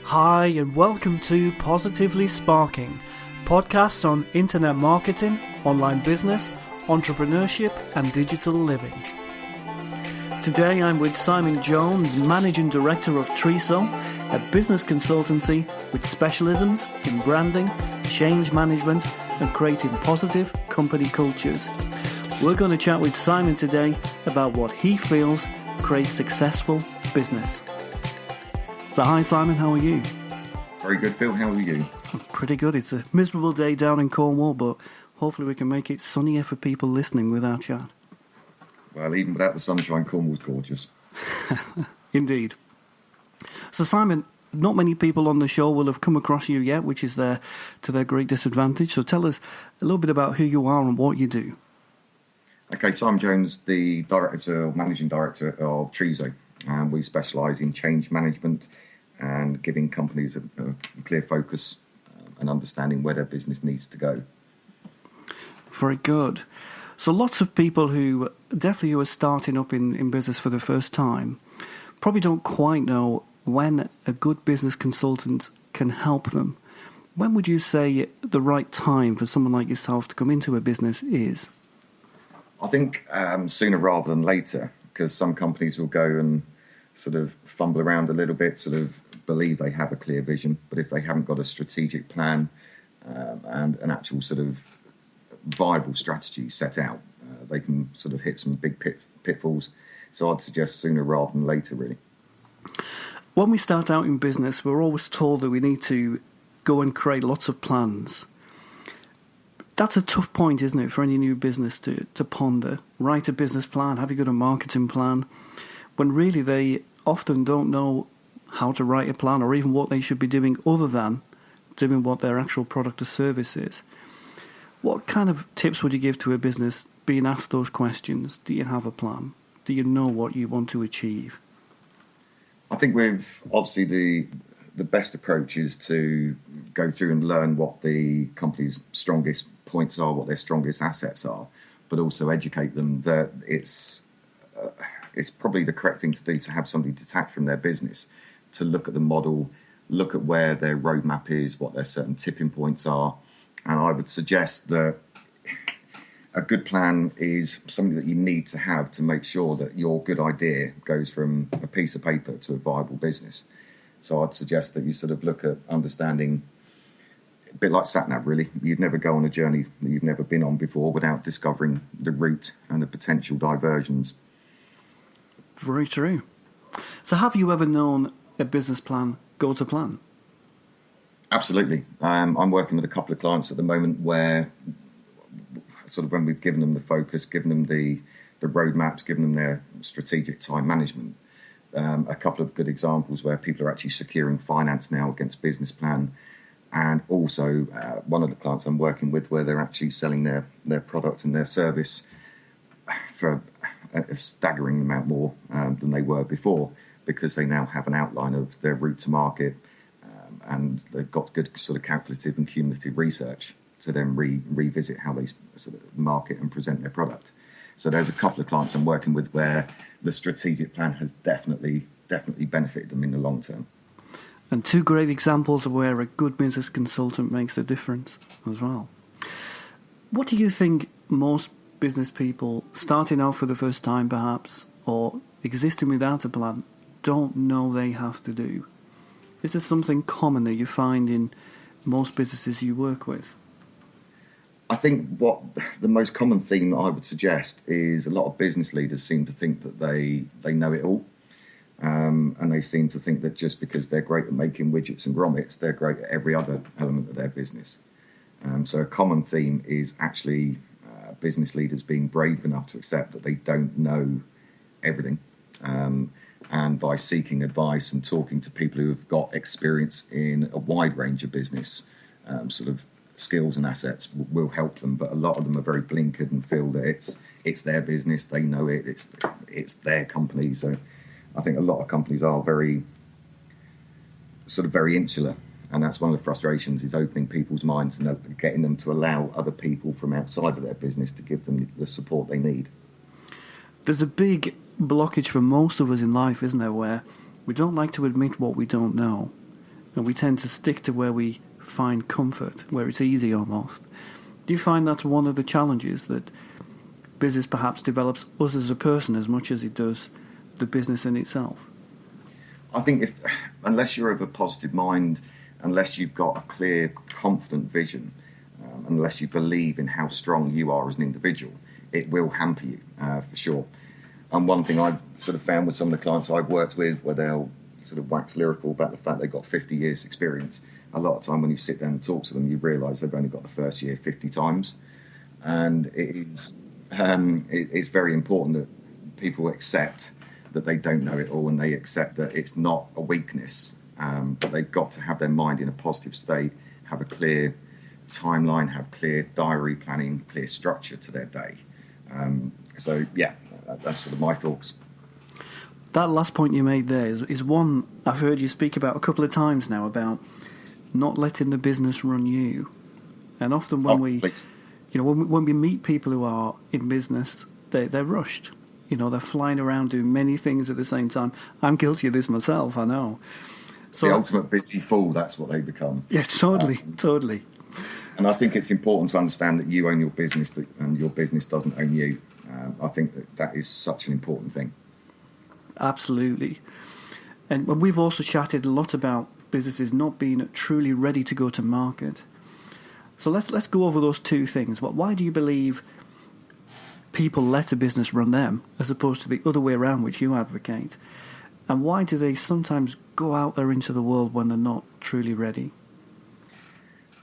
Hi and welcome to Positively Sparking, podcasts on internet marketing, online business, entrepreneurship and digital living. Today I'm with Simon Jones, Managing Director of Triso, a business consultancy with specialisms in branding, change management and creating positive company cultures. We're going to chat with Simon today about what he feels creates successful business. So hi Simon, how are you? Very good, Phil. How are you? Pretty good. It's a miserable day down in Cornwall, but hopefully we can make it sunnier for people listening with our chat. Well, even without the sunshine, Cornwall's gorgeous. Indeed. So Simon, not many people on the show will have come across you yet, which is to their great disadvantage. So tell us a little bit about who you are and what you do. Okay, Simon Jones, the Managing Director of Triso. And we specialise in change management and giving companies a clear focus and understanding where their business needs to go. Very good. So lots of people who are starting up in business for the first time probably don't quite know when a good business consultant can help them. When would you say the right time for someone like yourself to come into a business is? I think sooner rather than later, because some companies will go and sort of fumble around a little bit, sort of believe they have a clear vision, but if they haven't got a strategic plan and an actual sort of viable strategy set out, they can sort of hit some big pitfalls. So I'd suggest sooner rather than later, really. When we start out in business, we're always told that we need to go and create lots of plans. That's a tough point, isn't it, for any new business to ponder? Write a business plan, have you got a marketing plan? When really they often don't know how to write a plan or even what they should be doing other than doing what their actual product or service is. What kind of tips would you give to a business being asked those questions? Do you have a plan? Do you know what you want to achieve? I think obviously the best approach is to go through and learn what the company's strongest points are, what their strongest assets are, but also educate them that it's probably the correct thing to do to have somebody detached from their business, to look at the model, look at where their roadmap is, what their certain tipping points are. And I would suggest that a good plan is something that you need to have to make sure that your good idea goes from a piece of paper to a viable business. So I'd suggest that you sort of look at understanding, a bit like SatNav really. You'd never go on a journey that you've never been on before without discovering the route and the potential diversions. Very true. So have you ever known a business plan go to plan? Absolutely. I'm working with a couple of clients at the moment where sort of when we've given them the focus, given them the roadmaps, given them their strategic time management, a couple of good examples where people are actually securing finance now against business plan. And also one of the clients I'm working with where they're actually selling their product and their service for a staggering amount more than they were before, because they now have an outline of their route to market and they've got good sort of calculative and cumulative research to then revisit how they sort of market and present their product. So there's a couple of clients I'm working with where the strategic plan has definitely benefited them in the long term. And two great examples of where a good business consultant makes a difference as well. What do you think most business people starting out for the first time perhaps, or existing without a plan, don't know they have to do? Is there something common that you find in most businesses you work with? I think what the most common theme I would suggest is a lot of business leaders seem to think that they know it all. And they seem to think that just because they're great at making widgets and grommets, they're great at every other element of their business. So a common theme is actually business leaders being brave enough to accept that they don't know everything. And by seeking advice and talking to people who have got experience in a wide range of business sort of skills and assets will help them. But a lot of them are very blinkered and feel that it's their business, they know it, it's their company. So I think a lot of companies are very insular, and that's one of the frustrations, is opening people's minds and getting them to allow other people from outside of their business to give them the support they need. There's a big blockage for most of us in life, isn't there, where we don't like to admit what we don't know. and we tend to stick to where we find comfort, where it's easy almost. Do you find that's one of the challenges, that business perhaps develops us as a person as much as it does the business in itself? I think unless you're of a positive mind, unless you've got a clear, confident vision, unless you believe in how strong you are as an individual, it will hamper you, for sure. And one thing I've sort of found with some of the clients I've worked with, where they'll sort of wax lyrical about the fact they've got 50 years experience, a lot of time when you sit down and talk to them, you realise they've only got the first year 50 times. And it's very important that people accept that they don't know it all, and they accept that it's not a weakness, but they've got to have their mind in a positive state, have a clear timeline, have clear diary planning, clear structure to their day. So yeah, that's sort of my thoughts. That last point you made there is one I've heard you speak about a couple of times now, about not letting the business run you. And often when when we meet people who are in business, they're rushed. They're flying around doing many things at the same time. I'm guilty of this myself, I know. So, the ultimate busy fool, that's what they become. Yeah, totally. And I think it's important to understand that you own your business, and your business doesn't own you. I think that is such an important thing. Absolutely. And we've also chatted a lot about businesses not being truly ready to go to market. So let's go over those two things. Why do you believe people let a business run them as opposed to the other way around, which you advocate? And why do they sometimes go out there into the world when they're not truly ready?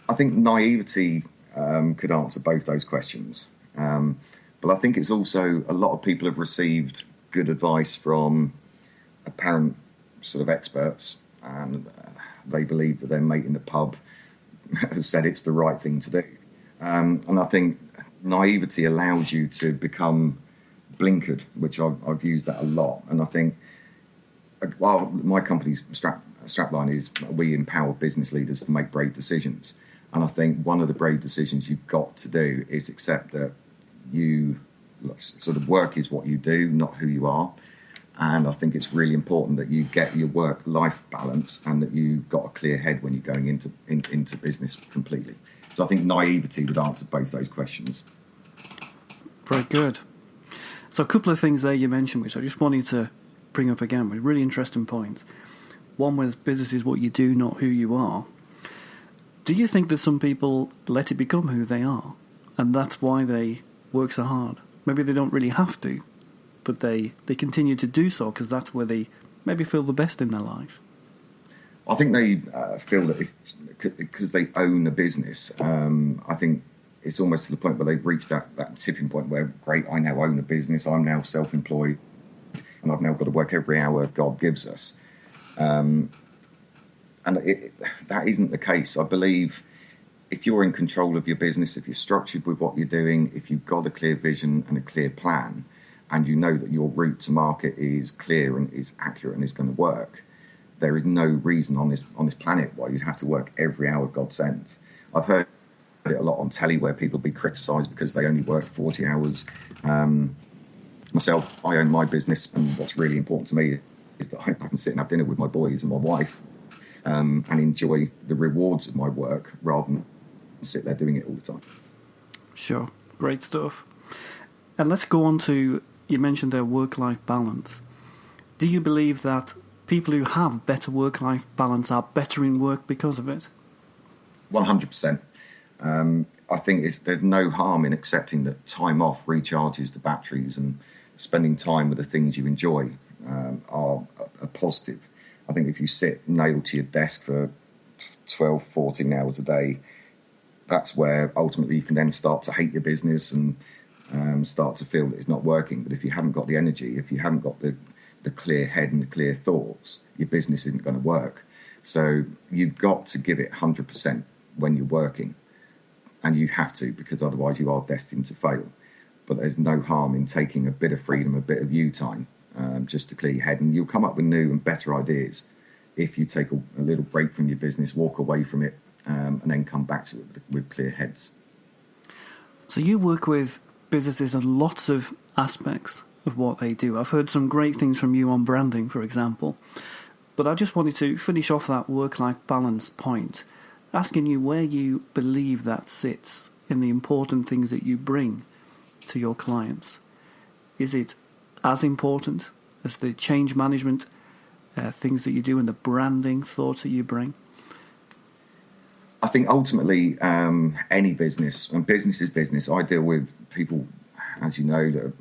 I think naivety could answer both those questions. But I think it's also, a lot of people have received good advice from apparent sort of experts, and they believe that their mate in the pub has said it's the right thing to do. And I think naivety allows you to become blinkered, which I've used that a lot. And I think, while my company's strapline is, we empower business leaders to make brave decisions. And I think one of the brave decisions you've got to do is accept that you sort of work is what you do, not who you are. And I think it's really important that you get your work-life balance, and that you've got a clear head when you're going into business completely. So I think naivety would answer both those questions. Very good. So a couple of things there you mentioned, which I just wanted to bring up again, with really interesting points. One was business is what you do, not who you are. Do you think that some people let it become who they are, and that's why they work so hard? Maybe they don't really have to, but they continue to do so because that's where they maybe feel the best in their life. I think they feel that because they own a business, I think it's almost to the point where they've reached that tipping point where, great, I now own a business, I'm now self-employed, and I've now got to work every hour God gives us. And that isn't the case. I believe if you're in control of your business, if you're structured with what you're doing, if you've got a clear vision and a clear plan, and you know that your route to market is clear and is accurate and is going to work, there is no reason on this planet why you'd have to work every hour God sends. I've heard it a lot on telly where people be criticised because they only work 40 hours. Myself, I own my business, and what's really important to me is that I can sit and have dinner with my boys and my wife, and enjoy the rewards of my work rather than sit there doing it all the time. Sure, great stuff. And let's go on to, you mentioned their work-life balance. Do you believe that people who have better work-life balance are better in work because of it? 100%. I think there's no harm in accepting that time off recharges the batteries, and spending time with the things you enjoy are a positive. I think if you sit nailed to your desk for 12, 14 hours a day, that's where ultimately you can then start to hate your business and start to feel that it's not working. But if you haven't got the energy, if you haven't got the clear head and the clear thoughts, your business isn't going to work. So you've got to give it 100% when you're working. And you have to, because otherwise you are destined to fail. But there's no harm in taking a bit of freedom, a bit of you time, just to clear your head. And you'll come up with new and better ideas if you take a little break from your business, walk away from it, and then come back to it with clear heads. So you work with businesses on lots of aspects of what they do. I've heard some great things from you on branding, for example. But I just wanted to finish off that work-life balance point, asking you where you believe that sits in the important things that you bring to your clients. Is it as important as the change management things that you do and the branding thoughts that you bring? I think ultimately any business, and business is business. I deal with people, as you know, that are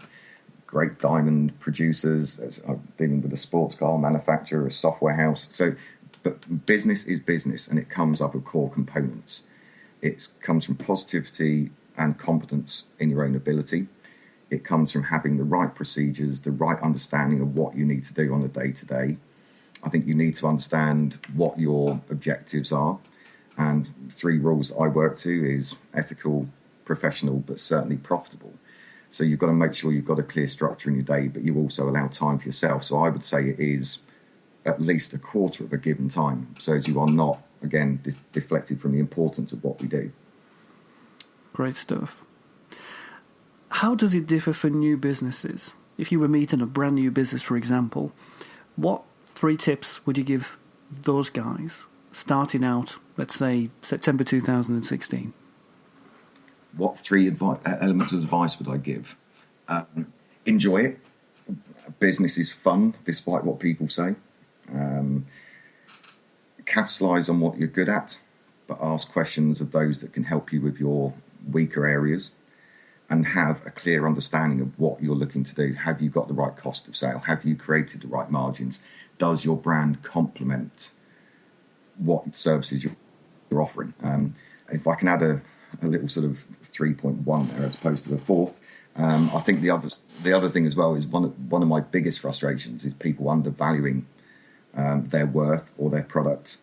great diamond producers. I'm dealing with a sports car manufacturer, a software house. But business is business, and it comes up with core components. It comes from positivity and competence in your own ability. It comes from having the right procedures, the right understanding of what you need to do on a day-to-day. I think you need to understand what your objectives are. And 3 rules I work to is ethical, professional, but certainly profitable. So you've got to make sure you've got a clear structure in your day, but you also allow time for yourself. So I would say it is at least a quarter of a given time, so as you are not, again, deflected from the importance of what we do. Great stuff. How does it differ for new businesses? If you were meeting a brand new business, for example, what 3 tips would you give those guys starting out, let's say, September 2016? What 3 elements of advice would I give? Enjoy it. Business is fun, despite what people say. Capitalise on what you're good at, but ask questions of those that can help you with your weaker areas, and have a clear understanding of what you're looking to do. Have you got the right cost of sale? Have you created the right margins? Does your brand complement what services you're offering? If I can add a little sort of 3.1 there as opposed to the 4th, I think the other thing as well is one of my biggest frustrations is people undervaluing their worth or their product.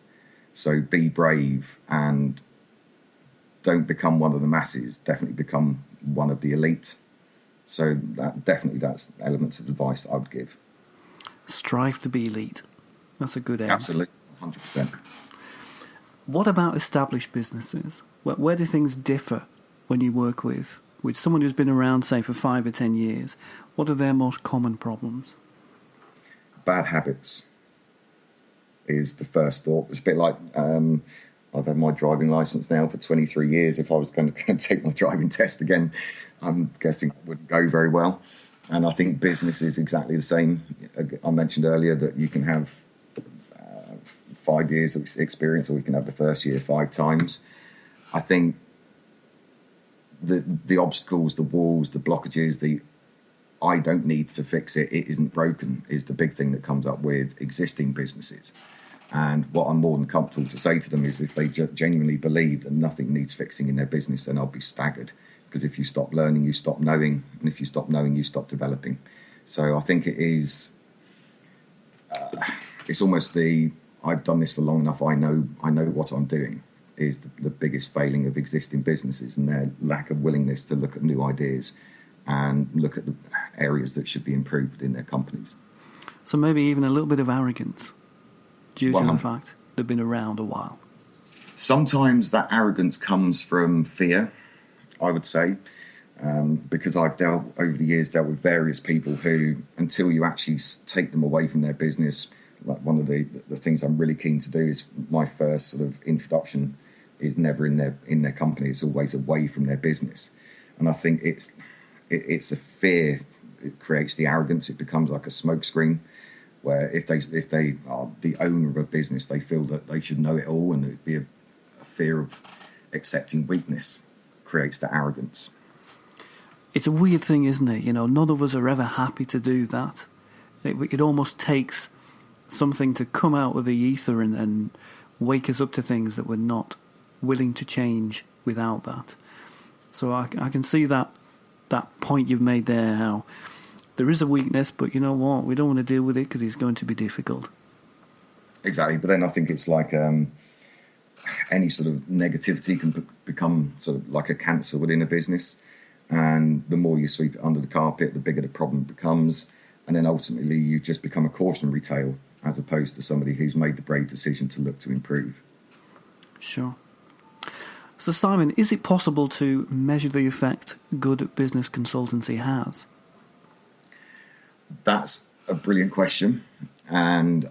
So be brave and don't become one of the masses. Definitely become one of the elite. So that's elements of advice that I would give. Strive to be elite. That's a good aim. Absolutely, 100%. What about established businesses? Where do things differ when you work with someone who's been around, say, for 5 or 10 years? What are their most common problems? Bad habits is the first thought. It's a bit like I've had my driving license now for 23 years. If I was going to take my driving test again, I'm guessing it wouldn't go very well. And I think business is exactly the same. I mentioned earlier that you can have 5 years of experience, or you can have the first year 5 times. I think the obstacles, the walls, the blockages, I don't need to fix it, it isn't broken, is the big thing that comes up with existing businesses. And what I'm more than comfortable to say to them is if they genuinely believe that nothing needs fixing in their business, then I'll be staggered. Because if you stop learning, you stop knowing. And if you stop knowing, you stop developing. So I think it is, it's almost I've done this for long enough, I know what I'm doing, is the biggest failing of existing businesses, and their lack of willingness to look at new ideas and look at the areas that should be improved in their companies. So maybe even a little bit of arrogance due to the 100%. fact they've been around a while. Sometimes that arrogance comes from fear, I would say, because I've over the years dealt with various people who, until you actually take them away from their business, like one of the things I'm really keen to do is my first sort of introduction is never in their company. It's always away from their business. And I think it's a fear. It creates the arrogance. It becomes like a smokescreen, where if they are the owner of a business, they feel that they should know it all, and it'd be a fear of accepting weakness creates the arrogance. It's a weird thing, isn't it? You know, none of us are ever happy to do that. It almost takes something to come out of the ether and wake us up to things that we're not willing to change without that. So I can see that point you've made there, how there is a weakness, but you know what? We don't want to deal with it because it's going to be difficult. Exactly. But then I think it's like any sort of negativity can become sort of like a cancer within a business. And the more you sweep it under the carpet, the bigger the problem becomes. And then ultimately you just become a cautionary tale as opposed to somebody who's made the brave decision to look to improve. Sure. So Simon, is it possible to measure the effect good business consultancy has? That's a brilliant question. And